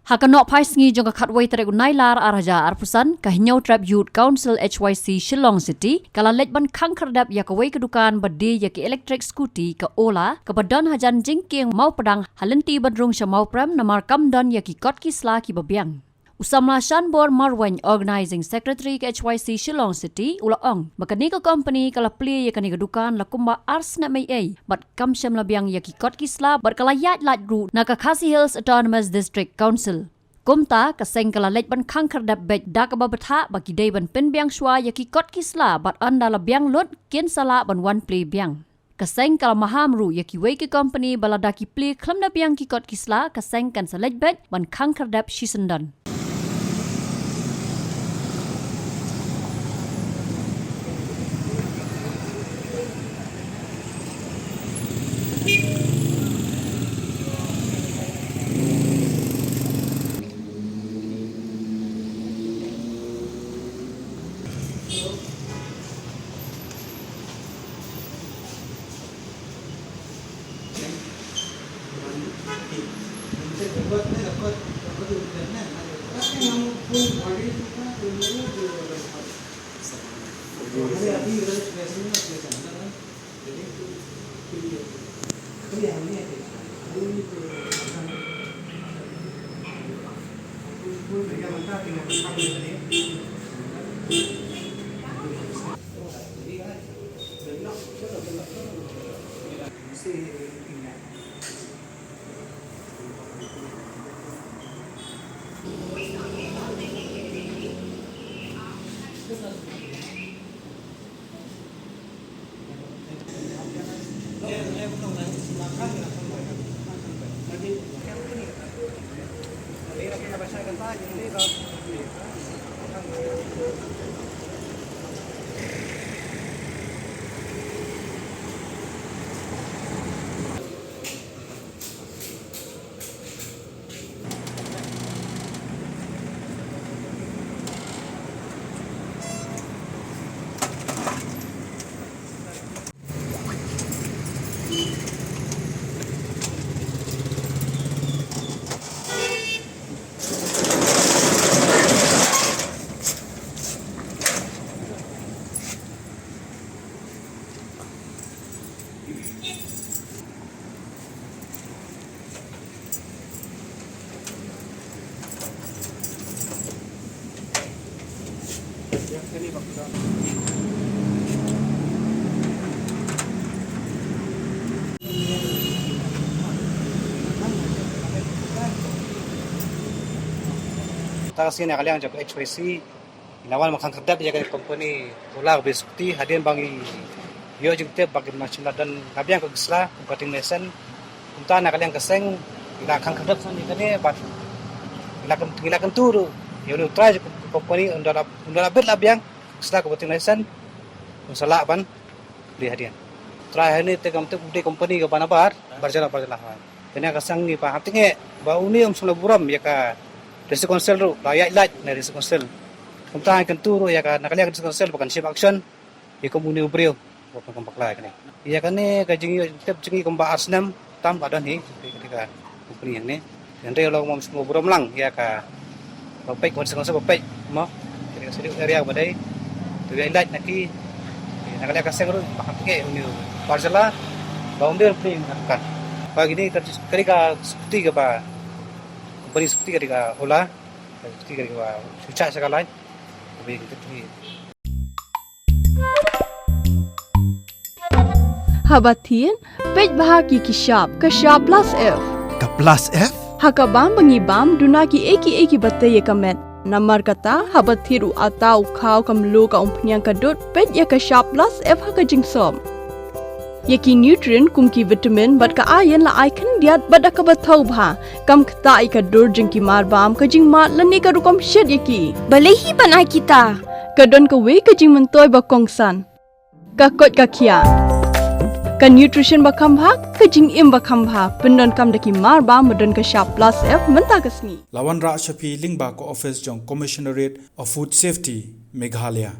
Hakanok paisngi jong khatway tere unailar araja arpusan kahinyau trap youth council HYC Shillong City kala lejban Khang kerdap ya kawai ke Dukan badi ya ki electric Scooty ke OLA ke badan hajan jingking mau pedang halenti badrung syamau pram namar kamdan ya ki kot ki sla ki babiang. Usamla Shanbor Marwan Organizing Secretary ke HYC Shillong City ulaong makani ke company kala pli ya kani ke Dukan la kumba Snem Mail bat kam syam labiang ya ki kot ki sla bat kala yat lat ru na ka Khasi Hills Autonomous District Council. Kumta kaseng kala lejban Khang kerdap bej da ka babatha bagi dei ban pen biang shwa ya ki kot ki sla bat anda la biang lot kien sala ban wan play biang. Kaseng kala maham ru ya ki wei ki company balada ki play Khlem na biang ki kot ki sla kaseng kan sa lej bej ban Khang kerdap shisendan. Takasih nak kalian jaga HYC, lawan makan kerdap jaga company OLA Scooty hadian bagi yo jengte bagi macam dan nabi yang kegesla bukating lesen untuk nak kalian keseng ila kan kerdap sana ni bat ila kan turu yo lu try company undala bet labi yang kegesla bukating lesen usaha ban beli hadian try hari ni tegam tu di company ke mana bar berjalan kena keseng ni paham tinggi bau ni sulah buram ya ka Resi konsel ru, layak light na resi konsel. Kumtahan kan turu ya kan, nakaliya kan resi konsel bukan shape action. Iko muni ubriyo, bukan kampaklay kan. Iya kan ni kajingi tep jingi kumba Snem tam adan ni ketika company yang ni. Dan dia lo mau semua buram lang ya ka. Bapak konsel bapak mo. Ketika sedih area badai. Tu ya light naki. Nakaliya kaseng ru, pakam ke uni parcela. Baum dia play kan. Pagi ni ketika Scooty ke ba. Beri seperti ketika OLA, seperti ketika cucak sekali, lebih gitu. Habatin, pej bahagi kisap, kasap plus F. Ka plus F? Hakabam bangibam dunaki eki batay kamet. Namar kata habatiru atau kau kamlu ka umpunyang kadut pej ya kasap plus F hakajingsom. Yaki nutrient kumki vitamin bat ka ayan la icon diat bat ka bathau bha kam kta ka dur jingki mar bam ka jing mat lani ka rukom shed yaki balehi banai kita kadon ka we ka jing mentoy ba kongsan ka kot ka khia ka nutrition ba kham bha ka jing im ba kham bha pendon kam daki mar bam modon ka sharp plus F menta kasni Lawan Ra Shafi Lingba ko office jong Commissionerate of Food Safety Meghalaya